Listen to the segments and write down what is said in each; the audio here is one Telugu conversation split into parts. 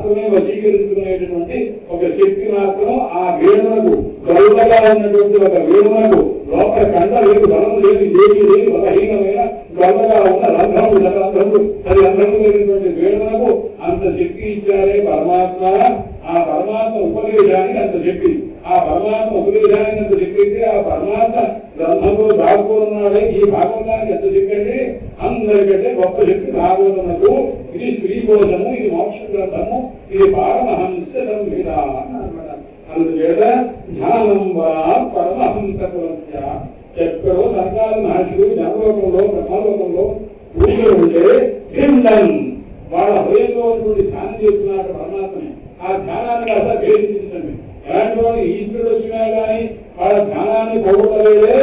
మాత్రమే వశీకరించుకునేటటువంటి ఒక శక్తి మాత్రం ఆ వేణువులకు గొల్లగా ఉన్నటువంటి ఒక వేణువులకు లోపల కండ లేదు, బలం లేదు, ఏమీ లేదు, బలహీనమైన గొల్లగా ఉన్న రంధ్రములు రంధ్రములు అది రంధ్రము లేనటువంటి వేణువులకు అంత శక్తి ఇచ్చారే పరమాత్మ. ఆ పరమాత్మ ఉపదేశానికి అంత శక్తి, ఆ పరమాత్మ ఉపదేశానికి అంత శక్తి అయితే ఆ పరమాత్మ గ్రంథంలో దాక్కున్నాడే ఈ భాగవతానికి ఎంత శక్తి అంటే అందరికంటే గొప్ప శక్తి భాగవతములకు. ఇది స్త్రీ కోశము, ఇది మోక్ష గ్రంథము, ఇది పారమహంస సంహిత అన్నమాట. అందుచేత ధ్యానం వా పరమహంస కులస్య. ఎక్కడో సర్కాల మహర్షులు జనలోకంలో బ్రహ్మలోకంలో కూర్చొని ఉంటే భిండం వాళ్ళ హృదయంలో ఉన్నటువంటి ధ్యానం చేస్తున్నారు పరమాత్మని. ఆ ధ్యానాన్ని అసలు భేదించండి. ఎలాంటి వాళ్ళు ఈశ్వరుడు వచ్చినా కానీ వాళ్ళ ధ్యానాన్ని పోగొట్టలేదే.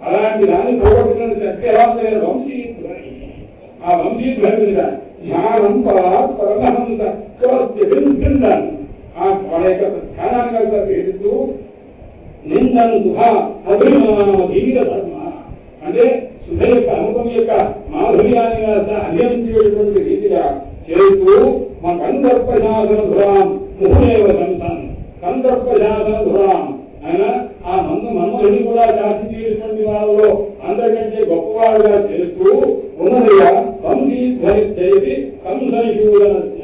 అలాంటి దాన్ని పోగొట్టుకునే శక్తి ఎలా లేదు? వంశీధ్వని. ఆ వంశీధ్వని ధ్యానం పరమహంస భిండం. ఆ వాళ్ళ యొక్క ధ్యానాన్ని కలిసి భేదిస్తూ నిందను సుధ అభిమానీత ధర్మ అంటే సుధ యొక్క అనుభవం యొక్క మాధుర్యాన్ని అధ్యయనించేటువంటి రీతిగా చేస్తూ మా కందర్పశాసన ధురాం ముహునేవ శంసన్. కందర్పశాసన ధురాం ఆయన ఆ మన్మధుని కూడా శాసించేటువంటి వాళ్ళలో అందరికంటే గొప్పవాడుగా చేస్తూ ఉన్నదిగా వంశీధ్వని చేసి కంసశూదనస్య.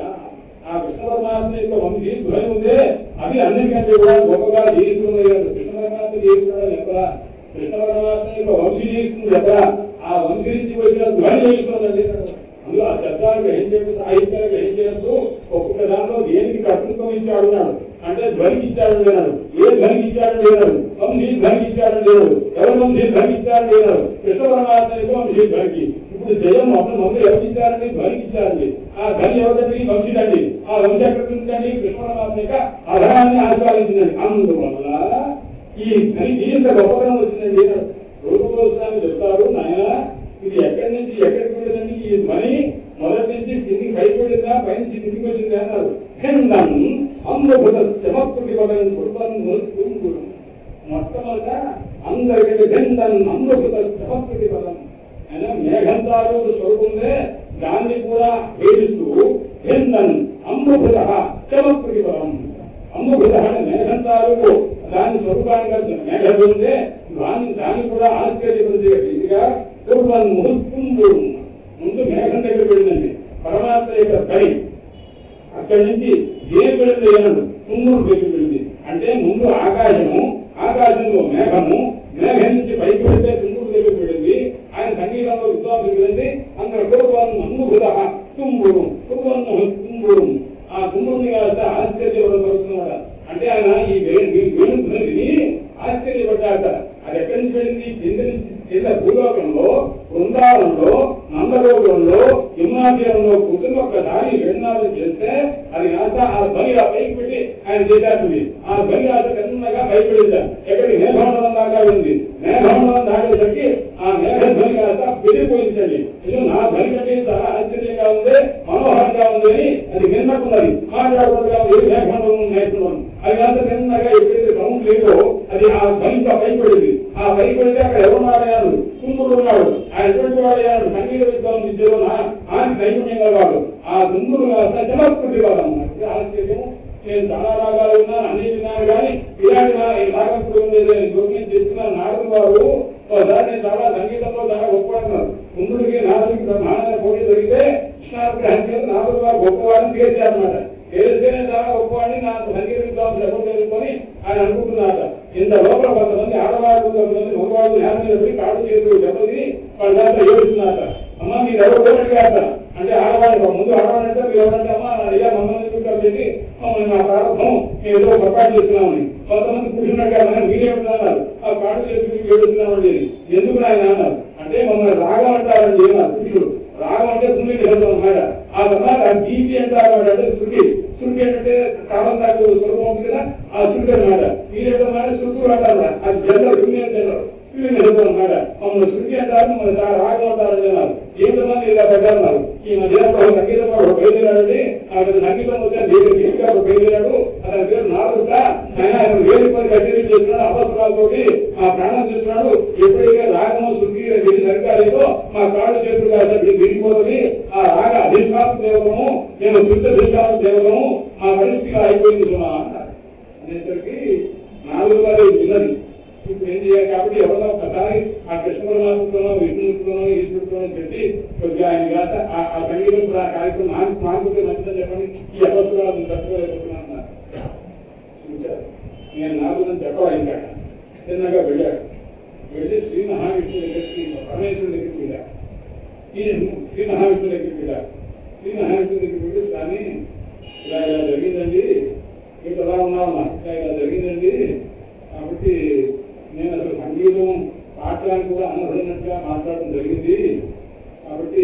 ఆ కృష్ణ పరమాత్మ యొక్క వంశీధ్వని ఉందే అవి అన్నిటికంటే కూడా గొప్పగా జీవిస్తున్నాయి. కృష్ణ పరమాత్మ జీవిస్తున్నాడు ఎక్కడా? కృష్ణ పరమాత్మ యొక్క వంశీ జీవిస్తుంది ఎక్కడా? ఆ వంశీ నుంచి వచ్చిన ధ్వని జీవిస్తుందండి. అందులో ఆ శబ్దాలకు ఏం చేస్తూ సాహిత్యాలకు ఏం చేస్తూ ఒక్కొక్క దాంట్లో దేనికి కర్తృత్వం ఇచ్చాడు అన్నాడు. అంటే ధ్వనికి ఇచ్చాడు లేనాడు. ఏ ధ్వనికి ఇచ్చాడు లేనాడు? వంశీ ధ్వనికి ఇచ్చాడు లేనాడు. ఎవరు వంశీ ధ్వనికి ఇచ్చాడు లేనాడు? కృష్ణ పరమాత్మ యొక్క వంశీ ధ్వనికి. ఇప్పుడు జయం మొత్తం మంది ఎవరికి ఇచ్చారండి? ధ్వనికి ఇచ్చారండి. ఆ ధ్వని ఎవరండి? వంశీదండి. ఆ వంశ ఎక్కడికి ఉందండి? కృష్ణ పరమాత్మ యొక్క అధరాన్ని ఆస్వాదించిందండి. అందువల్ల ఈ ధ్వనికి ఇంత గొప్పతనం వచ్చిందండి. రూపగోస్వామి చెప్తారు, నాయన ఇది ఎక్కడి నుంచి ఎక్కడికి వెళ్ళదండి? ఈ ధ్వని మొదటి నుంచి కిందికి పైకి వెళ్ళిందా, పైనుంచి కిందికి వచ్చిందా అన్నారు. భిండం అమృత శమకృతి మొట్టమొదట అందరికంటే భిండం అమృత శమకృతి పదం అయినా మేఘంతాలు స్వరూపంలో దాన్ని కూడా వేధిస్తూ భిండం అమృత శమకృతి పదం. అమృత అంటే మేఘంతాలు దాని స్వరూపానికి మేఘం ఉందే దాన్ని కూడా ఆశ్చర్యపరిచే రీతిగా పూర్వం ముహూర్తుండు ముందు మేఘం దగ్గర వెళ్ళిందండి పరమాత్మ యొక్క పని. అక్కడి నుంచి ఏం వెళ్ళింది ఏనాడు? తుమ్మూరు దగ్గర వెళ్ళింది. అంటే ముందు ఆకాశము, ఆకాశంలో మేఘము, మేఘం నుంచి పైకి వెళ్తే తుమ్మూరు దగ్గర వెళ్ళింది. ఆయన సంగీతంలో విద్వాంసం వెళ్ళింది. అందరూ పూర్వం అన్నుభుత తుమ్మురు పూర్వం తుమ్మురు. ఆ తుమ్ముడిని కాస్త ఆశ్చర్యపడుతున్నాడు. అంటే ఆయన ఈ వేణుధ్వనిని ఆశ్చర్యపడ్డాట. అది ఎక్కడి నుంచి వెళ్ళింది? కింద భూలోకంలో, బృందావనంలో, నందలోకంలో, హిమాచలంలో కూర్చుని ఒక్కసారి వేణునాదం చేస్తే అది కాస్త ఆ ధ్వని పైకి పెట్టి ఆయన చేసేస్తుంది. ఆ ధ్వని కాస్త చిన్నగా పైకి వెళ్ళిందా ఎక్కడికి? మేఘమండలం దాకా ఉంది. మేఘమండలం దాటేసరికి ఆ మేఘధ్వని కాస్త పెరిగిపోయిందండి. ఇది నా ధ్వని కంటే చాలా ఆశ్చర్యంగా ఉంది, మనోహరంగా ఉంది అని అది విన్నట్టున్నది. మాట్లాడుతుండగా ఏ మేఘమండలం నేర్చుకున్నాను అది కాస్త చిన్నగా ఎప్పుడైతే సౌండ్ లేదో అది ఆ ధ్వనితో పైపడింది. ఆ పైపడితే అక్కడ ఎవరున్నాడయ్యాడు? తుమ్ముడు ఉన్నాడు. ఆయన ఎటువంటి వాడయ్యాడు? సంగీత విద్వాంసం ఇచ్చారు ఆయన నైపుణ్యం గలవాడు. ఆ తుమ్ముడు కాస్త చమత్కృతి వాడు అన్నమాట. ఆశ్చర్యము. నేను చాలా రాగాలు విన్నాను, అన్ని విన్నాను, కానీ ఇలాంటి రాగప్పుడు ఉండేది జోక్యం చేస్తున్న నారదు వారు ఒకసారి నేను చాలా సంగీతంలో చాలా గొప్పవాడున్నారు. తుమ్ముడికి నారదుడికి బ్రహ్మాండంగా పోటీ జరిగితే కృష్ణాగ్రహం చేత నారదు వారు గొప్పవాడిని చేశారన్నమాట. ఏదైనా చాలా గొప్పవాడిని నాకు సంగీత విద్వాంసం ఎవరు తెలుసుకొని ఆయన అనుకుంటున్నారట. ఇంత లోపల కొంతమంది ఆడవాళ్ళు, కొంతమంది మగవాళ్ళు ధ్యానం చేసి కాళ్ళు చేతులు దెబ్బతి వాళ్ళ దాంట్లో ఏడుస్తున్నారట. అమ్మ మీరు ఎవరు కోరికారట అంటే ఆడవాళ్ళు ముందు ఆడవాళ్ళంటే మీరు ఎవరంటే అమ్మా అయ్యా మమ్మల్ని చెప్పి మమ్మల్ని మా ప్రారంభం మేము ఏదో పొరపాటు చేస్తున్నామని. కొంతమంది కూర్చున్నట్టుగా మనం మీరేమంటున్నారు? ఆ కాళ్ళు చేసుకుని ఏడుస్తున్నామండి. ఎందుకు ఆయన అన్నారు అంటే మమ్మల్ని రాగం అంటారండి అన్నారు. పురుషుడు రాగం అంటే శృంగి వెళ్తాం అన్నమాట. ఆ తర్వాత గీతి అంటారు అంటే శృతి. శృతి అంటే కాలం దాకా స్వరూపం ఉంది కదా, ఆ శృతి అనమాట. మీరేటమాట శృతులు అంటారు. అది జనరల్ యూనియన్ జనరల్ శృతి వెళ్తాం అన్నమాట. మమ్మల్ని శృతి అంటారు, మమ్మల్ని రాగం అంటారని అన్నారు. ఏమిటమంది ఇలా పెట్టారన్నారు. ఈ మధ్య సంగీతం వాడు బయలుదేరాడండి. అక్కడ సంగీతం వచ్చే దీపిగా బయలుదేరాడు. అతని పేరు నారదుట. ఆయన వేదిక పని కచేరీ చేస్తున్నాడు. అవసరాలతోటి ఆ ప్రాణం చేస్తున్నాడు. ఎప్పుడైతే రాగము శృతి ఇది సరిగ్గా లేదో మా కాళ్ళు చేతులు కాదు విరిగిపోతుంది, ఆ రాగ అధిష్టాన దేవతము మేము శుద్ధ అధిష్టాన దేవతము, మా పరిస్థితిగా అయిపోయింది సుమా అన్నారు. అనేసరికి 4 వారు విన్నది. ఇప్పుడు ఏం చేయాలి కాబట్టి ఎవరో ఒకసారి ఆ కృష్ణ పరమాత్మతోనో విష్ణుతోనో ఈశ్వరుతోనో చెప్పి కొద్దిగా ఆయన కాక ఆ సంగీతం కార్యక్రమం మానుకుంటే మంచిదని చెప్పండి, ఈ అవసరాలు తట్టుకోలేకపోతున్నాను. నేను 4 చెప్పాలి ఇంకా చిన్నగా వెళ్ళాడు. వెళ్ళి శ్రీ మహావిష్ణు దగ్గరికి పరమేశ్వరుడి దగ్గరికి వెళ్ళాడు. ఈయన శ్రీ మహావిష్ణు దగ్గరికి వెళ్ళాడు. శ్రీ మహావిష్ణు దగ్గరికి వెళ్ళి కానీ ఇలా ఇలా జరిగిందండి, మీకు ఎలా ఉన్నామన్నా ఇలా జరిగిందండి, కాబట్టి నేను అసలు సంగీతం పాఠాన్ని కూడా అనర్హున్నట్టుగా మాట్లాడడం జరిగింది, కాబట్టి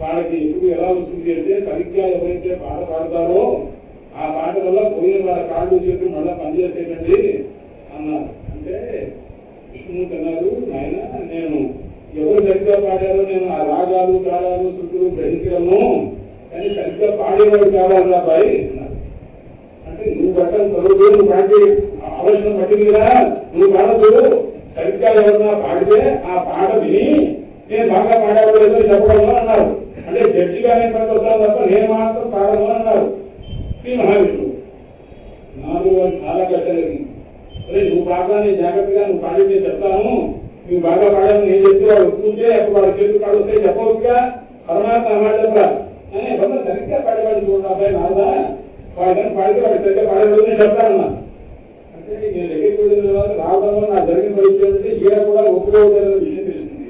వాళ్ళకి ఎప్పుడు ఎలా వస్తుంది అంటే సరిగ్గా ఎవరైతే పాట పాడతారో ఆ పాట వల్ల పోయిన వాళ్ళ కాళ్ళు చేతులు మళ్ళా పనిచేసేటండి అన్నారు. అంటే విష్ణుమూర్తి అన్నారు, ఆయన నేను ఎవరు సరిగ్గా పాడారో నేను ఆ రాగాలు తాళాలు శృతులు గ్రహించగలను, కానీ సరిగ్గా పాడేవాడు కావాలి అబ్బాయి అన్నారు. అంటే నువ్వు పట్టడం చదువు, నువ్వు పాడి ఆలోచన పట్టింది కదా, నువ్వు పాడదు, సరిగ్గా ఎవరన్నా పాడితే ఆ పాట విని నేను బాగా పాడేవాళ్ళు చెప్పడము అన్నారు. అంటే జడ్జిగానే పనికి వస్తాను తప్ప నేను మాత్రం పాడము అన్నారు శ్రీ మహావిష్ణువు. 4 చాలా కష్టం. అరే నువ్వు బాగా నేను జాగ్రత్తగా నువ్వు పాడి నేను చెప్తాను, నువ్వు బాగా పాడాలని నేను చెప్తే వాడు ఒప్పుకుంటే అప్పుడు వాడు చేతులు కాడు వస్తే చెప్పవచ్చుగా, పరమాత్మ అన్నమాట చెప్పరా అని ఎవరన్నా సరిగ్గా పాడేవాడు చూడండి అబ్బాయి నాదా, వాడిని పాడితే వాడు సరిగ్గా పాడేవాడు నేను చెప్తానన్నా. అంటే నేను దగ్గరికి వెళ్ళిన తర్వాత రావడంలో నాకు జరిగిన పరిస్థితి అంటే ఈడ కూడా ఒప్పుకోవద్దన్న విషయం తెలిసింది.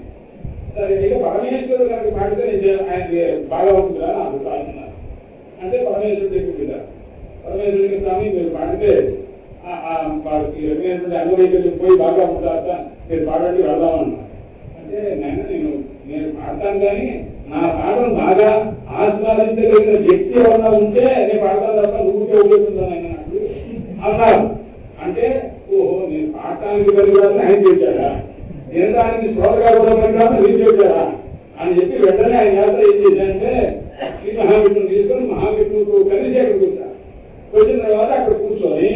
సరే ఇక పరమేశ్వరుడు కనుక పాడితే నేను ఆయనకి బాగా ఉంటుందా నా అభిప్రాయం అన్నారు. అంటే పరమేశ్వరుడు దగ్గరికి వెళ్ళారు. పరమేశ్వరుడికి స్వామి మీరు పాడితే వారికి రకమైనటువంటి అంగవైకల్యం పోయి బాగా ఉంటారట, మీరు పాడండి వెళ్దామన్నా. అంటే నేను పాడతాను కానీ నా పాటను బాగా ఆస్వాదించగలిగిన వ్యక్తి ఎవరన్నా ఉంటే నేను పాడతాను తప్ప నువ్వుకే ఉపయోగిస్తున్నాను ఆయన అన్నారు. అంటే ఓహో నేను పాడటానికి పనికిరాదని ఆయన చేశాడా, వినడానికి శ్రోతగా కూడా పనికిరాదని మీరు చేశాడా అని చెప్పి వెంటనే ఆయన యాత్ర ఏం చేశారంటే శ్రీ మహావిష్ణువు తీసుకొని మహావిష్ణువుకు కలిసి అక్కడ కూర్చారు. వచ్చిన తర్వాత అక్కడ కూర్చొని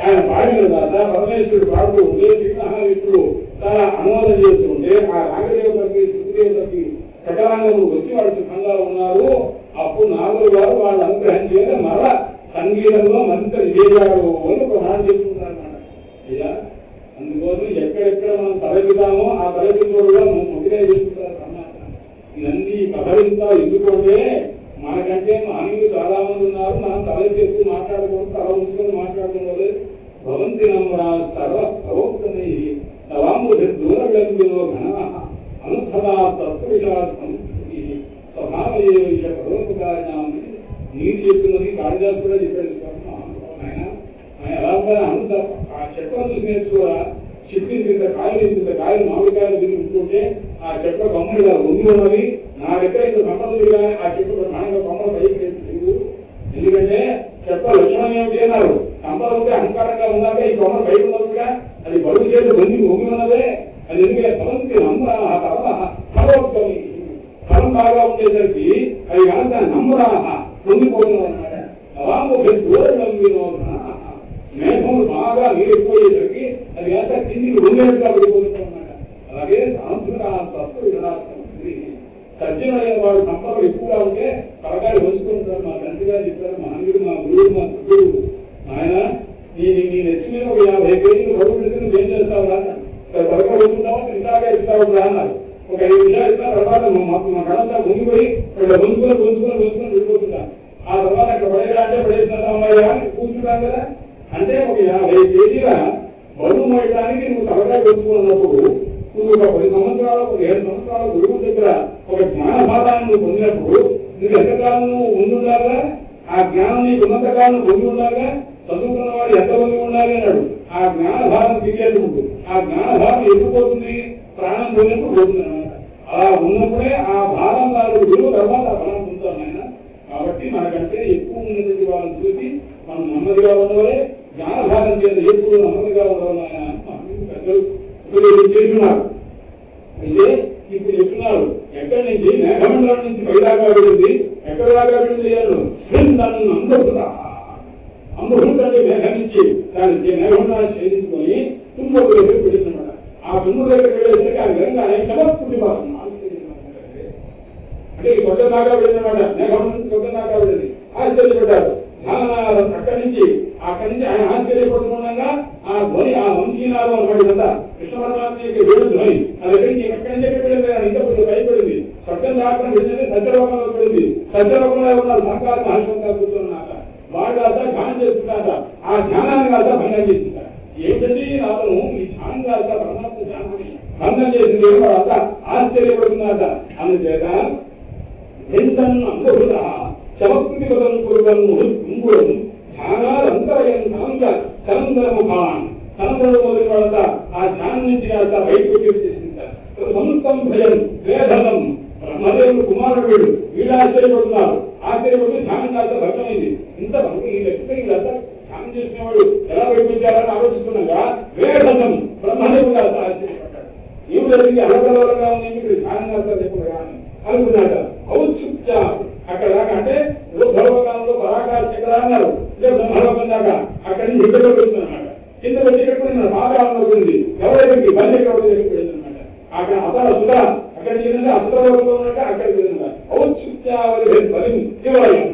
ఆయన పాడిన తర్వాత పరమేశ్వరుడు పాడుతూ ఉంటే శ్రీ మహావిష్ణుడు చాలా అనువాదం చేస్తూ ఉంటే ఆ రాగదేవతకి శృతిదేవతకి సకలాంగములు వచ్చి వాళ్ళు సుఖంగా ఉన్నారు. అప్పుడు 4 వారు వాళ్ళు అనుగ్రహం చేయడం మరలా సంగీతంలో మరింత విజయాలు అని ఒక మాట చేసుకుంటారు అన్నమాట. అయ్యా అందుకోసం ఎక్కడెక్కడ మనం తలెత్తుతామో ఆ తలెత్తుకోవడం మనం ముఖ్యంగా చేసుకుంటారు పరమాత్మ. ఇవన్నీ కథలింతా ఎందుకంటే మనకంటే మానవులు చాలా మంది ఉన్నారు, మనం తలెత్తు మాట్లాడుకోవడం తల ఉంచుకొని మాట్లాడుకోవాలి. భవంతి నమ్మరా సర్వోక్తమై నవాములో ఘన అనుభవ సత్విషా సంస్కృతి స్వభావయేష పరోపకారణాన్ని నీరు చెప్తున్నది కాళిదాసు కూడా చెప్పాడు. ఆయన ఎలా అంత ఆ చెట్లను చూసి నేర్చుకోరా, చెట్టు ఇంత కాయలు మామిడికాయలు తిరిగి ఉంటుంటే ఆ చెట్ల కొమ్మలు ఇలా ఉండి ఉన్నవి, నా దగ్గర ఇంత సంపదలు కానీ ఆ చెట్టు ప్రధానంగా కొమ్మలు పైకి లేదు. ఎందుకంటే చెట్ల లక్షణం ఏమిటి అన్నారు, సంపద ఉంటే అహంకారంగా ఉన్నాక ఈ కొమ్మలు పైకి ఉన్నట్టుగా అది బరువు చేతి వంగి ఉన్నదే. అది ఎందుకంటే ఫలంకి ఫలం బాగా ఉండేసరికి అవి కనుక నమ్మరాహ పొంగిపోతున్నారు అనమాట. మేఘములు బాగా నీరు ఎక్కువయ్యేసరికి అది కనుక కిందికి ఉండేట్టుగా పడిపోతుంది అనమాట. అలాగే సజ్జనైన వాడు సంపదలు ఎక్కువగా ఉంటే తలకాయలు వస్తుంటారు. మా తండ్రి గారు చెప్పారు, మా అంగడి మా గురువు మా సభ్యుడు ఆయన నీ నెత్తి మీద ఒక 50 కేజీలు బరువు పెట్టుకుని ఏం చేస్తావు రా, తలకాయ వస్తుంటావా ఇంతగా ఇస్తావు రా అన్నారు. ఒక 5 నిమిషాలు ఇస్తా తర్వాత మా కడంతా ముంగిపోయి ఇక్కడ గుంజుకొని వెళ్ళిపోతున్నా. ఆ తర్వాత అక్కడ పడేలా అంటే పడేస్తున్నామయ్యా అని కూర్చుంటాం కదా. అంటే ఒక 50 కేజీల బరువు మోయడానికి నువ్వు తలకాయ వస్తున్నప్పుడు నువ్వు ఒక 10 సంవత్సరాలు 7 సంవత్సరాల గురువు దగ్గర ఒక జ్ఞానభావాన్ని నువ్వు పొందినప్పుడు నువ్వు ఎంతకాలం నువ్వు ఉండాలా, ఆ జ్ఞానం నీకు ఉన్నంతకాలం పొంది ఉండాలా, చదువుకున్న వాడు ఎంత మంది ఉండాలి అన్నాడు. ఆ జ్ఞానభావం తిరిగేటప్పుడు ఆ జ్ఞానభావం ఎప్పుడు పోతుంది, ప్రాణం పోయినప్పుడు పోతుంది అనమాట. అలా ఉన్నప్పుడే ఆ భావం కాదు విలువ తర్వాత ఆ బలం పొందుతాం ఆయన. కాబట్టి మనకంటే ఎక్కువ ఉన్నటువంటి వాళ్ళని చూసి మనం నెమ్మదిగా ఉండవలే, జ్ఞానభావం చేత ఎప్పుడు నెమ్మదిగా ఉండవాలి ఆయన పెద్దలు చేస్తున్నారు. అయితే ఇప్పుడు చెప్తున్నారు ఎక్కడి నుంచి మేఘమండలం నుంచి పైదాకా వెళ్ళింది, ఎక్కడ దాకా వెళ్ళింది అన్నాడు. అమృత అంటే మేఘం నుంచి దానికి మేఘమండలాన్ని ఛేదించుకొని తుంగకు వెళ్ళి వెళ్ళిందన్నమాట. ఆ తుమ్ముడు దగ్గరికి వెళ్ళేసరికి ఆ విధంగానే సమస్కృతి అంటే ఈ స్వర్గం దాకా వెళ్ళినమాట మేఘం నుంచి స్వర్గం దాకా వెళ్ళింది ఆశ్చర్యపడ్డారు అక్కడి నుంచి ఆయన ఆశ్చర్యపడుతుండగా ఆ ధ్వని ఆ వంశీనాదం అనమాట ఇదంతా కృష్ణ పరమాత్మ యొక్క వేడు ధ్వని అది ఎక్కడి నుంచి ఎక్కడికి వెళ్ళింది ఇంకా కొంచెం భయపడింది స్వర్గం దాకా వెళ్ళింది సత్యలోకంలో వెళ్ళింది సత్యలోకంలో ఉన్నారు సంకాల మహర్షంగా కూర్చున్నాక వాళ్ళు అంతా ధ్యానం చేస్తున్నారట ఆ ధ్యానాన్ని అంతా భంగం చేస్తున్నారు ఏమిటండి అతను ఈ ధ్యానం కాదు పరమాత్మ ధ్యానాన్ని భంగం చేసింది వాళ్ళంతా ఆశ్చర్యపడుతున్నారట అందుచేత అనుభూత చమత్కృతిపదం కురువను కుంగుడం ధ్యానాలంతరయం సనందరముఖాన్ సనందరం మొదటి వాళ్ళ ఆ ధ్యానం నుంచి బయటకు వచ్చేసింటారు సంస్థం భయం వేధనం బ్రహ్మదేవుడు కుమారుడు వీళ్ళు ఆశ్చర్యపడుతున్నారు ఆశ్చర్యపడుతూ ధ్యానం కాస్త భగ్నమైంది ఇంత వీళ్ళంతా ధ్యానం చేసినవాడు ఎలా బయటపించాలని ఆలోచిస్తున్నాగా వేధనం బ్రహ్మదేవుడు కాస్త ఆశ్చర్యపడ్డాడు ఏమి జరిగింది అలకలవరంగా ఉంది ఇక్కడ ధ్యానం కాస్త లేకుండా అనుకున్నాడ ఔత్సుక్య అక్కడ దాకా అంటే భగవకాలంలో పరాకార చక్ర అన్నారు బ్రహ్మలోకం దాకా అక్కడి నుంచి ఇక్కడ వెళ్తున్నమాట కింద వచ్చి ఎక్కడ పాదాలలో ఉంది ఎవరికి బంధువుల దగ్గరికి వెళ్ళిందనమాట అక్కడ అతల సుధా అక్కడికి వెళ్ళింది అస్తలోకంలో ఉన్నట్టు అక్కడికి వెళ్ళిందా ఔత్సుక్యావలి బలి శివలయం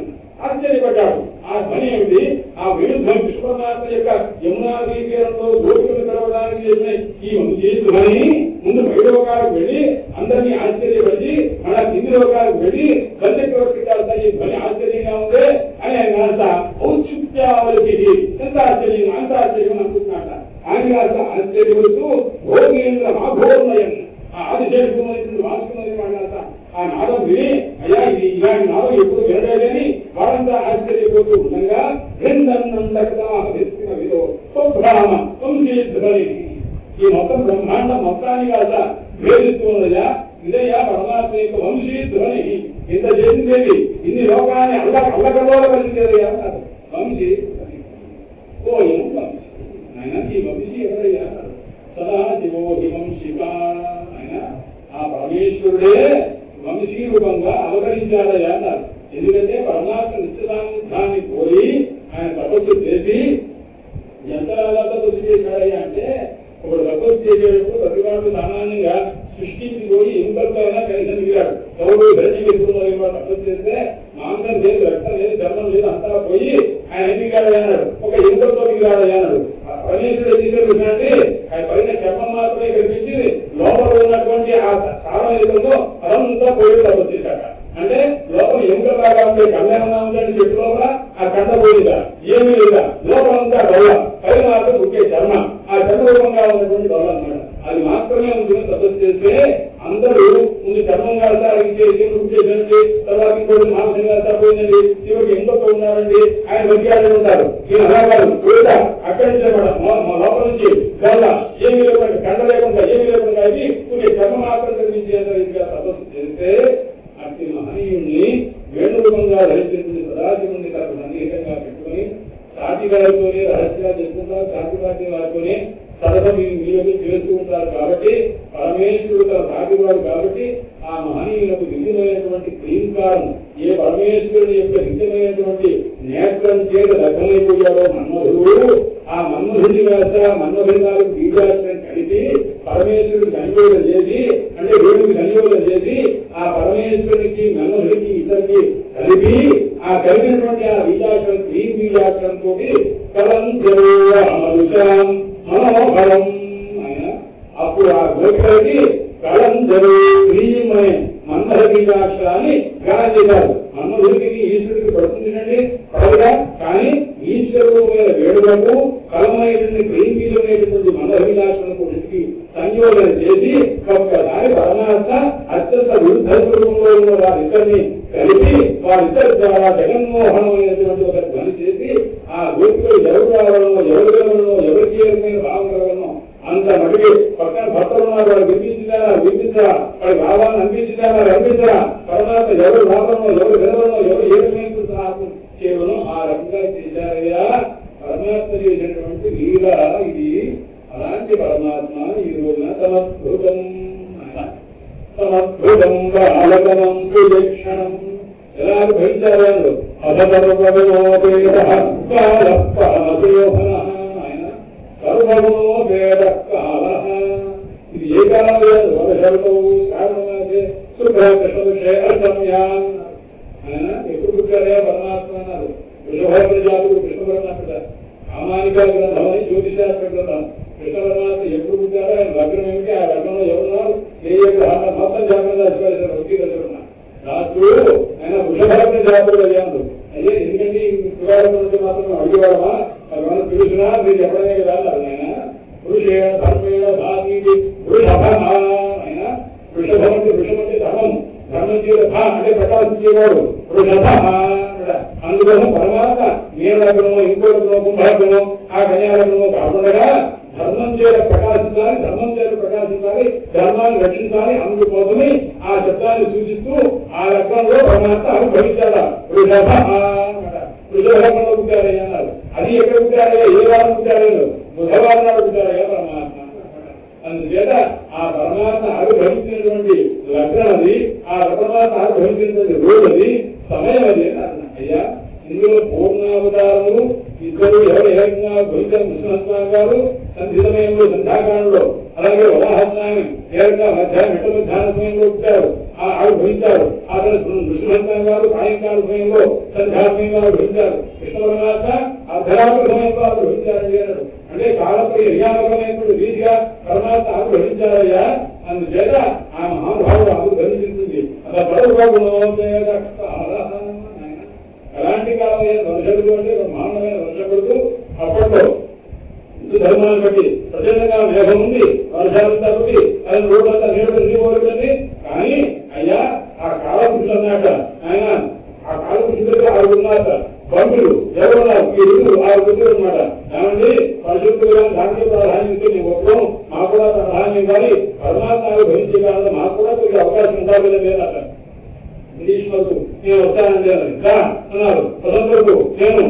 ఆశ్చర్యపడ్డాడు ఆ ధ్వని ఏమిటి ఆ వేణుధ్వని విశ్వనాథ యొక్క యమునా తీరంలో గోపికలు తెరవడానికి చేసిన ఈ వంశీ ధ్వని ముందు బయటలోకాలకు వెళ్ళి అందరినీ ఆశ్చర్యపడి మన కింది లోకాలకు వెళ్ళి గల్లెక్కి ఈ ధ్వని ఆశ్చర్యంగా ఉంది అని ఆయన కాస్త ఔత్సుక్యావలి ఎంత ఆశ్చర్యం అంత ఆశ్చర్యం అనుకుంటున్నాట ఆయన కాస్త ఆశ్చర్యపడుతూ భోగేంద్ర మాఘోర్మయం ఆ ఆదిశేషుకున్నటువంటి వాసుకున్నది వాళ్ళ ఆ నాదం విని అయ్యా ఇది ఇలాంటి నాదం ఎప్పుడు వినలేదని వాళ్ళంతా ఆశ్చర్యపోతూ ఉండగా విదో స్వభ్రామ వంశీధ్వని ఈ మొత్తం బ్రహ్మాండం మొత్తాన్ని కాదా భేదిస్తూ ఉన్నదా ఇదయ్యా పరమాత్మ యొక్క వంశీధ్వని ఇంత చేసిందేవి ఇన్ని లోకాన్ని అల్లకల్లోల కలిగిందేదయ్యా వంశీ ఓ ఏం వంశీ ఆయన ఈ వంశీ ఎవరయ్యా సదా శివో హివంశిక ఆయన ఆ పరమేశ్వరుడే వంశీ రూపంగా అవతరించాడయ్యా అన్నారు ఎందుకంటే పరమాత్మ నిత్యసాంధాన్ని పోయి ఆయన తపస్సు చేసి ఎంత తపస్సు చేశాడయ్యా అంటే ఇప్పుడు తపస్సు చేసేటప్పుడు ప్రతివాడు సామాన్యంగా సృష్టించి పోయి ఇంకొక కలిసి మిగిలాడు ఎవరు ధరించి ఎక్కువ తపస్సు చేస్తే మాంసం లేదు రక్తం లేదు చర్మం లేదు అంతా పోయి ఆయన ఎన్నికాడయ్యా అన్నాడు ఒక ఇంకొకతో మిగిలాడయ్యా అన్నాడు పరమేశ్వరుడు తీసుకెళ్ళి ఆయన పైన చర్మం మాత్రమే కనిపించి లోపల ఉన్నటువంటి ఆ సారం ఏదో అదంతా పోయి తపస్సు చేశాక అంటే లోపల ఎముకలాగా ఉండే కళ్ళేమన్నా ఉందండి చెట్టు లోపల ఆ కండ పోయిందా ఏమీ లేదా లోపలంతా డొల్ల పైన మాత్రం పుట్టే చర్మ ఆ చర్మ రూపంగా ఉన్నటువంటి డొల్ల అన్నమాట అది మాత్రమే ఉంటుంది తపస్సు చేస్తే అందరూ ముందు చర్మం కాస్తా చేసేసి తర్వాత ఇంకోటి మాంసం కాస్తా పోయిందండి చివరికి ఇంకొక ఉన్నారండి ఆయన బతికాడే ఉంటారు ఈయన అలాగారు పోయిదా అక్కడి నుంచి లోపల నుంచి డొల్ల ఏమీ లేకుండా కండ లేకుండా ఏమీ లేకుండా అది కొన్ని చర్మ మాత్రం కనిపించేంత రీతిగా తపస్సు చేస్తే అట్టి మహనీయుణ్ణి వేణురూపంగా ధరించినటువంటి సదాశివుని తనకు సన్నిహితంగా పెట్టుకుని సాటి వారితోనే రహస్యంగా చెప్పుకుంటారు సాటి వాటి వారితోనే సరసం వినియోగం చేస్తూ ఉంటారు కాబట్టి పరమేశ్వరుడు తన సాటివాడు కాబట్టి ఆ మహనీయులకు నిత్యమైనటువంటి క్లీంకారం ఏ పరమేశ్వరుని యొక్క నిత్యమైనటువంటి నేత్రం చేత దగ్ధమైపోయాడో మన్మధుడు ఆ మన్మధుడి వేస్త మన్మధుడికి బీజాశ్రం కలిపి పరమేశ్వరుడు సంయోగం చేసి అంటే వేణుకి సంయోగం చేసి ఆ పరమేశ్వరునికి మన్మధుడికి ఇద్దరికి కలిపి ఆ కలిగినటువంటి ఆ బీజాక్షరం క్లీం బీజాక్షరంతో కలం మనోహరం ఆయన అప్పుడు ఆ గోపికలకి కళం జరుమయ మందర బీజాక్షరాన్ని గానం చేశారు మన్మధుడికి ఈశ్వరుడికి పడుతుందండి పడగా కానీ ఈశ్వరుడు మీద వేడులకు కలమైనటువంటి క్లీంబీలమైనటువంటి మందర బీజాక్షరంకు సంయోజన చేసి ఒక్కసారి పరమాత్మ అత్యంత విరుద్ధ స్వరూపంలో ఉన్న వారిద్దరిని కలిపి వారిద్దరి ద్వారా జగన్మోహనమైనటువంటి ఒక ధ్వని చేసి ఆ గోపికలు ఎవరు రావడమో ఎవరు వెళ్ళడమో ఎవరికి ఏమైనా భావం కలగడమో అంత మటుకి పక్కన భర్తలు ఉన్నారు వాడు వినిపించరా వాడి భావాన్ని అనిపించరా పరమాత్మ ఎవరు రావడమో ఎవరు వెళ్ళడమో ఎవరు ఏమైనా చేయడం ఆ రకంగా చేశారయ్యా పరమాత్మ చేసినటువంటి లీల ఇది అలాంటి పరమాత్మ ఈ రోజున సమద్భుతం బాలకమం సులక్షణం ఎలా భరించారు ఆయన సర్వమో వేద కాల ఇది కాలం లేదు వర్షాలు కారణమైతే శుభ్ర కృష్ణే అష్టమ్యాన్ ఆయన ఎప్పుడు పుట్టారే పరమాత్మ అన్నారు వృషభ ప్రజాతుడు కృష్ణ పరమాత్మ సామానిక గ్రంథం అని జ్యోతిశాస్త్ర గ్రంథం కృష్ణ పరమాత్మ ఎప్పుడు పుట్టారో ఆయన లగ్నం ఏమిటి ఆ లగ్నంలో ఎవరున్నారు ఏ గ్రహాల మొత్తం జాగ్రత్త రాసిపోయారు వ్యక్తి దగ్గర రాత్రు ఆయన వృషభ ప్రజాతుడు అయ్యాను అయ్యే ఎందుకంటే పురాణ నుంచి మాత్రం అడిగేవాడమా అది తెలుసునా మీరు ఎప్పుడైనా కదా ఆయన పురుషేణ ధర్మేణ ధార్మికి వృషభ ఆయన వృషభం అంటే వృషభం అంటే ధర్మం ధర్మం చేయడం అంటే ప్రకాశించేవాడు వృషభ అందుకోసం పరమాత్మ నేను లగ్నమో ఇంకో లగ్నమో కుంభలగ్నమో ఆ కన్యాలగ్నమో కాకుండా ధర్మం చేత ప్రకాశించాలి ధర్మం చేత ప్రకాశించాలి ధర్మాన్ని రక్షించాలి అందుకోసమే ఆ శబ్దాన్ని సూచిస్తూ ఆ లగ్నంలో పరమాత్మ అనుభవించాలా వృషభ వృషభంలో పుట్టారయ్య అన్నారు అది ఎక్కడ పుట్టారయ్యా ఏ వారం పుట్టారయ్యో బుధవారం నాడు పుట్టారయ్యా పరమాత్మ అందుచేత ఆ పరమాత్మ అనుభవించినటువంటి లగ్నం అది ఆ పరమాత్మ అనుభవించినటువంటి రోజు అది సమయం అది అయ్యా ఇందులో పూర్ణావతారము ఇద్దరు ఎవరు ఏకంగా భవించారు కృష్ణస్వామి గారు సంధి సమయంలో సంధ్యాకాలంలో అలాగే వరాహస్వామి ఏకంగా మిట్ట మధ్యాహ్న సమయంలో పుట్టారు ఆవిర్భవించారు ఆ తర్వాత నృసింహస్వామి గారు సాయంకాల సమయంలో సంధ్యా సమయంలో ఆవిర్భవించారు కృష్ణ పరమాత్మ అర్ధరాత్రి సమయంలో ఆవిర్భవించారండి అన్నాడు అంటే కాలపై నియామకమైనటువంటి రీతిగా పరమాత్మ ఆవిర్భవించారయ్యా అందుచేత ఆ మహానుభావుడు ఆవిర్భవించింది అలా పరమ అలాంటి కాలమైన వర్షకుడు అంటే బ్రహ్మాండమైన వర్షకుడు అప్పట్లో హిందూ ధర్మాన్ని బట్టి ప్రచండంగా మేఘం ఉంది వర్షాలంతా బట్టి అది రోడ్లంతా నీళ్ళు నిలిపోతుంది కానీ అయ్యా ఆ కాలపురుషులు అన్నాక ఆయన ఆ కాలపురుషులకి ఆరుగురున్నాక బంధువులు ఎవరున్నారు ఈ ఇల్లు ఆరుగురు అనమాట ఏమండి పరిశుద్ధులు దాంట్లో ప్రాధాన్యం ఇస్తే మేము ఒప్పుకోం మాకు కూడా ప్రాధాన్యం కానీ పరమాత్మ భవించే కాలంలో మాకు కూడా కొద్ది అవకాశం ఉండాలి లేదా ఈశ్వరుడు నేను వస్తానండి అన్నారు స్వతంత్రుడు నేను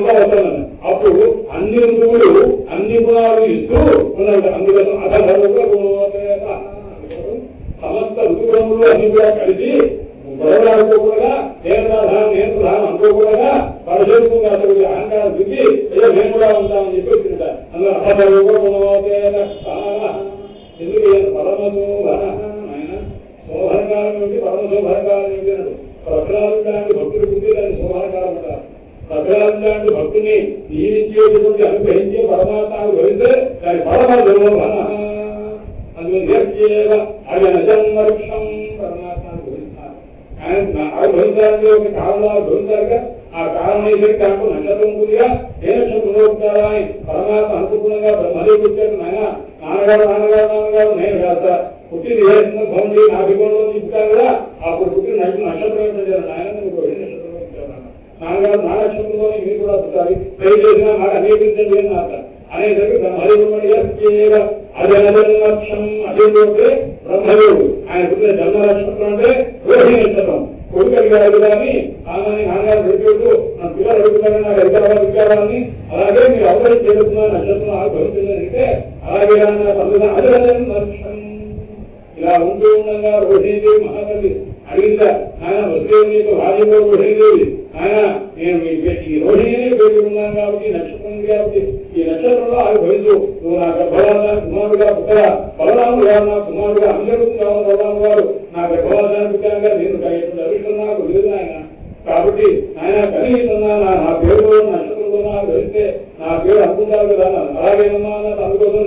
వస్తానని అప్పుడు అన్ని ఋతువులు అన్ని గుణాలు ఇస్తూ ఉన్నాడు అందుకోసం అధర్మగా సమస్త ఋతుగుణములు అన్ని కూడా కలిసి గొడవలాడుకోకుండా నేను ప్రధానం అనుకోకుండా పరిశోధన అసలు అహంకారం దిగి అయ్యో నేను కూడా ఉంటామని చెప్పేసి అందులో ఎందుకు పరమశోభన ఆయన శోభనకాలం ఏమిటి పరమ శోభనకాలం ఏమిటి అన్నాడు ప్రజలు లాంటి భక్తులు పుట్టి దాన్ని శోభనకాలం అంటారు ప్రజలు లాంటి భక్తుని నియమించేటువంటి అనుగ్రహించే పరమాత్మకు భవిస్తే దాని పరమ శోభన అందులో అది అజన్మవృక్షం పరమాత్మకు భవిస్తారు ఆయన భవించాలంటే ఒక కారణాలు భవించారుగా ఆ కారణం అయితే దాంట్లో నక్షత్రం ఉంటుందిగా ఏ నక్షత్రంలో ఉంటారా అని పరమాత్మ అనుకూలంగా బ్రహ్మదేవుడు వచ్చారు నాన్నగారు నేను కాస్త పుట్టింది ఏ సందర్భం నా విభవంలో చెప్తాను కదా అప్పుడు పుట్టిన నక్షత్రం ఏంటంటారు నాయన నక్షత్రంలో పుట్టారు నాన్నగారు నా నక్షత్రంలోనే మీరు కూడా పుట్టాలి ట్రై చేసినా నాకు అంగీకరించండి అని నాకు అనేసరికి బ్రహ్మదేవుడు అది అజన్మక్షం అదేంటే బ్రహ్మదేవుడు ఆయన పుట్టిన జన్మ నక్షత్రం అంటే రోహిణి నక్షత్రం కొడుకు అడిగారు కానీ ఆమె నాన్నగారు పెట్టుకుంటూ నా పిల్లలు అడుగుతారని నాకు అడిగారని అలాగే మీరు అవసరం చేరుతున్నా నక్షత్రం భవిస్తుందంటే అలాగే అజన్మక్షం ఇలా ఉంటూ ఉండగా రోహిణీదేవి మహానది అడిగిందా ఆయన వసుదేవుని యొక్క భార్యలో రోహిణీదేవి ఆయన నేను ఈ రోహిణిని పెట్టి ఉన్నాను కాబట్టి నక్షత్రం ఉంది కాబట్టి ఈ నక్షత్రంలో ఆవిర్భవించు నువ్వు నా గర్భవాసాన్ని కుమారుడుగా పుట్టరా బలరాముడు గారు నా కుమారుడుగా అందరూ కావాలి బలరాము గారు నా గర్భవాసాన్ని పుట్టాక నేను ఎటువంటి అదృష్టం నాకు లేదు ఆయన కాబట్టి ఆయన కనీసన్నా నా పేరులో నక్షత్రంలో నాకు ధరిస్తే నా పేరు అనుకుంటారు కదా అలాగేనమ్మా అందుకోసం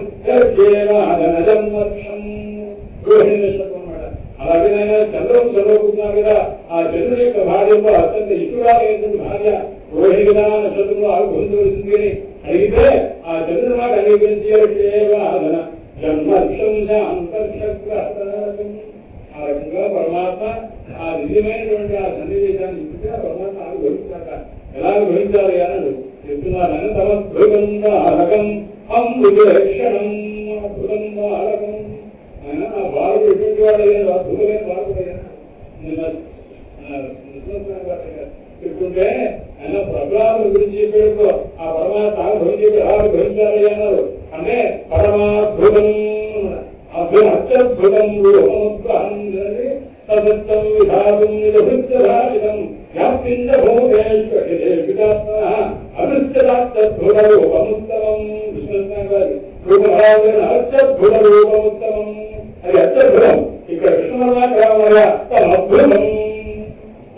అజన్మక్షం రోహిణి నక్షత్రం అన్నమాట అలాగే ఆయన చంద్రం చదవకుంటున్నారు కదా ఆ చంద్రుడి యొక్క భార్యలో అత్యంత ఇటురాలైనటువంటి భార్య రోహిణి కదా నక్షత్రంలో ఆవిర్భవించవలసింది అని అడిగితే ఆ చంద్రుడు నాకు అంగీకరించేవాదన జన్మక్షం ఆ రకంగా పరమాత్మ ఆ నిజమైనటువంటి ఆ సన్నివేశాన్ని ఇస్తే పరమాత్మ ఆవిర్భవించాక ఎలా గ్రహించాలి అన్నాడు చెప్తున్నాను తమద్భుతం బాలకం అమృతక్షణం అద్భుతం బాలకం ఆ బాలుడు ఎటువంటి వాడయ్యాడు అద్భుతమైన బాలుడయ్యా చెప్తుంటే ఆయన ప్రజలను గురించి చెప్పేటప్పుడు ఆ పరమాత్మ భవించేది ఎలా గ్రహించాలి అన్నారు అంటే పరమాద్భుతం అత్యద్భుతం సదత్తం విధాతం నిజభృత్యధారితం వ్యాప్తించ అదృష్టదాత్మూలరూపముత్తమం కృష్ణస్వామి గారి రూపభావం అత్యద్భుత రూపముత్తమం అది అత్యద్భుతం. ఇక్కడ కృష్ణరామాయ తమ అద్భుతం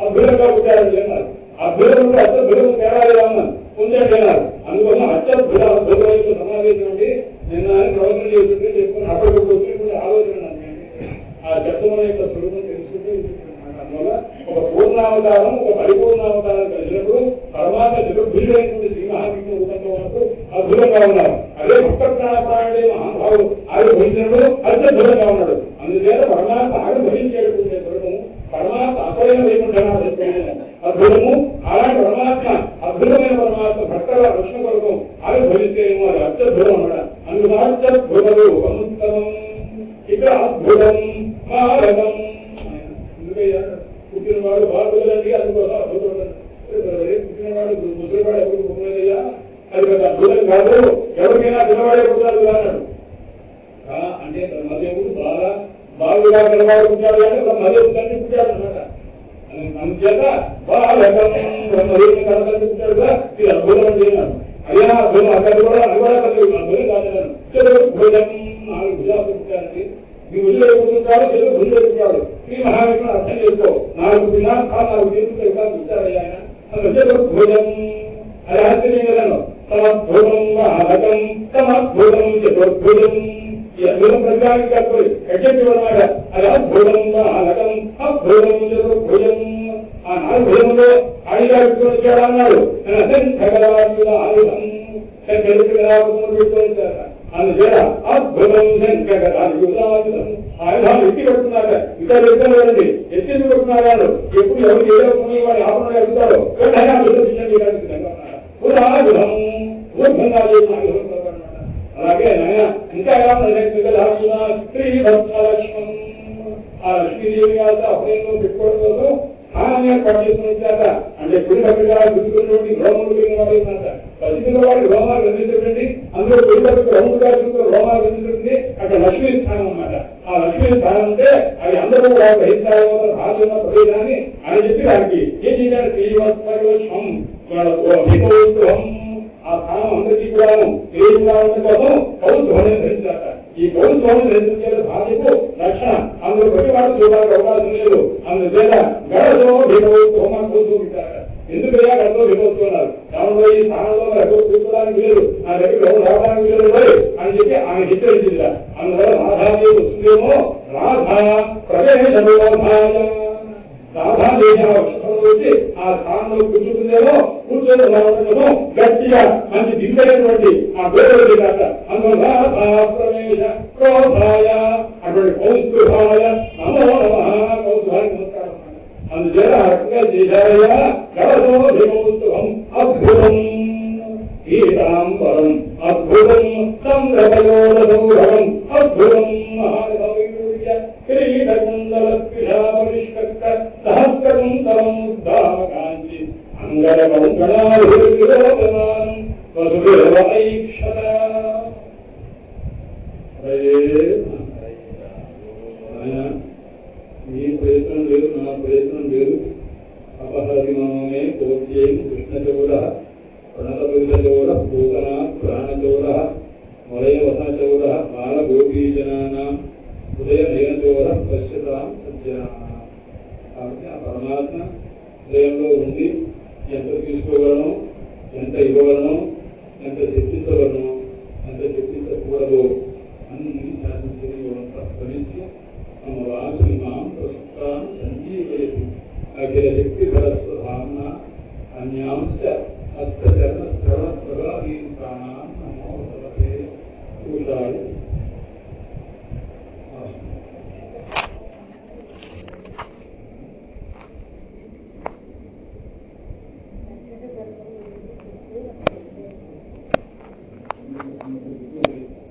అద్భుతంగా పుట్టారని అన్నారు. అద్భుతంలో అత్యద్భుతం తేడా అన్నారు ఉందండి అన్నారు. అందువల్ల అత్యద్భుత అద్భుతమైన సమావేశం అండి నిన్న ప్రవచన చేస్తుంటే చెప్పుకుని అప్పటికప్పుడు వచ్చినటువంటి ఆలోచన ఆ శబ్దముల యొక్క స్వరూపం తెలుసుకుంటే అందువల్ల ఒక పూర్ణావతారం ఒక పరిపూర్ణావతారం కలిగినప్పుడు తర్వాత జగద్భుజుడైనటువంటి శ్రీ మహావిష్ణు రూపంలో ఉన్నప్పుడు అద్భుతంగా ఉన్నారు. అదే భక్త ప్రాణప్రాణుడే మహాభావుడు ఆవిర్భవించినప్పుడు అత్యద్భుతంగా ఉన్నాడు. అందుచేత పరమాత్మ ఆవిర్భవించేటటువంటి స్వరూపము పరమాత్మ అసలైన వైకుంఠనాథ అద్భుతము. అలాంటి పరమాత్మ అద్భుతమైన పరమాత్మ భక్తుల విష్ణు కొరకు ఆవిర్భవిస్తేమో అది అత్యద్భుతం అన్నాడు. అందుకు అత్యద్భుతము సముత్తమం ఇక్కడ అద్భుతం మారకం. ఎందుకయ్యా పుట్టినవాడు బాగుందండి అందుకోసం అద్భుతం పుట్టినవాడు ముసలివాడు ఎవరికి పుట్టినదయ్యా అది పెద్ద అద్భుతం కాదు ఎవరికైనా పిల్లవాడే పుట్టాడు అన్నాడు. అంటే బ్రహ్మదేవుడు బాగుగా పిల్లవాడు పుట్టాడు కానీ బ్రహ్మదేవుడు తండ్రి పుట్టాడు అనమాట. అందుచేత బాలకం బ్రహ్మదేవుని కళ పుట్టాడుగా ఇది అద్భుతం అంటే అయ్యా అద్భుతం అక్కడ కూడా అద్భుతం కాదన్నాను. భుజం 4 భుజాలు పుట్టారండి. మీ భుజులు పుట్టాడు తెలుగు భుజులు పుట్టాడు. శ్రీ మహావిష్ణువు అర్థం చేసుకో 4 భుజాలు 4 చేతులు పుట్టారయ్యా ఆయన. అందులో భుజం అది ఆశ్చర్యం కదను. సమద్భుతం బాలకం సమద్భుతం చతుర్భుజం ఈ అద్భుతం ప్రజానికి కట్టుకోవాలి ఎడ్జెక్టివ్ అనమాట. అది అద్భుతం బాలకం అద్భుతం చతుర్భుజం. ఆ 4 భుజంలో ఆడిగా పెట్టుకొని వచ్చాడు అన్నాడు. ఆయుధం పెట్టుకోవాలి. అందుచేత అద్భుతం శంకరాయుధం ఆయుధాలు ఎత్తి పెడుతున్నారు. ఇతరులు ఎత్తులేదండి ఎత్తి పెడుతున్నారు. ఎప్పుడు ఎవరు ఏ వాడి ఆపణ ఎత్తుతారో వెంటనే పురాయుధం ఊర్ధంగా చేసిన ఆయుధం అన్నమాట. అలాగే ఇంకా శ్రీవత్సలక్ష్మం ఆ లక్ష్మీదేవి గారితో అభయంలో పెట్టుకోవడం కోసం స్థానాన్ని ఏర్పాటు చేసుకుని వచ్చాక అంటే కుడి పక్కగా గుర్తుకున్నటువంటి రోమలు కలిగిన వాడు ఏంటంట పసిపిల్ల వాడి రోమాలు గంధించండి. అందులో కుడి పక్కకు రౌండ్గా రోమాలు గంధించండి. అక్కడ లక్ష్మీ స్థానం అన్నమాట. ఆ లక్ష్మీ స్థానం అంటే అది అందరూ కూడా గ్రహించాలి భాగ్యం ప్రవేశాన్ని అని చెప్పి దానికి ఏం చేశారు శ్రీవత్సలక్ష్మం ఆ స్థానం అందరికీ కూడా తెలియజేయడం కోసం పౌరుధ్వని ధరించాక ఈ పౌరుధ్వని ధరించే భార్యకు రక్షణ అందులో ప్రతివాడు చూడాలని అవకాశం లేదు. అందుచేత గడలో భిమోత్సవం కూర్చోబెట్టారట. ఎందుకయ్యా గడలో భిమోత్సవాలు దానిలో ఈ స్థానంలో ఎక్కడ కూర్చోడానికి లేదు నా దగ్గర ఎవరు రావడానికి లేదు అని చెప్పి ఆమె హెచ్చరించింది. అందువల్ల రాధాదేవి వస్తుందేమో రాధా ప్రదేశ రాధాదేవి వచ్చి ఆ స్థానంలో కూర్చుంటుందేమో కూర్చొని రావడంలో గట్టిగా మంచి దిగ్గైనటువంటి ఆ పేరు కాక అందువల్ల రాధాప్రవేశ క్రోధాయ అటువంటి కౌస్తుభాయ నమో నమః కౌస్తుభానికి నమస్కారం. అందుచేత ఆ రకంగా చేశారయ్యా గడలో భిమోత్సవం అద్భుతం గీతాంబరం అద్భుతం సంగ్రహయోగం అద్భుతం మహాభవ్య క్రీడకుండలత్రిషాపరిష్కృత సహస్రకుంతలం ఉద్దామకాంచి అంగరమంగళాభిర్విలోకమానం వసుదేవ ఐక్షత. మీ ప్రయత్నం లేదు నా ప్రయత్నం లేదు. అపహరిమే కోట్యేం కృష్ణచౌర ప్రణతవిధచౌర పూతన ప్రాణచౌర మలయవసనచౌర బాలగోపీజనానాం హృదయనయనచౌర పశ్యతాం సజ్జనానాం. కాబట్టి ఆ పరమాత్మ హృదయంలో ఉండి ఎంత తీసుకోగలను ఎంత ఇవ్వగలను ఎంత శక్తించగలను ఎంత శక్తించకూడదు అన్ని శాసించేంత భవిష్య మమ వాసి మాం ప్రస్తుతాం సంజీవయతి అఖిల శక్తి భరస్వధామ్న అన్యాంశ హస్తచరణ శ్రవణ ప్రభావీతానాం నమో భగవతే పురుషాయ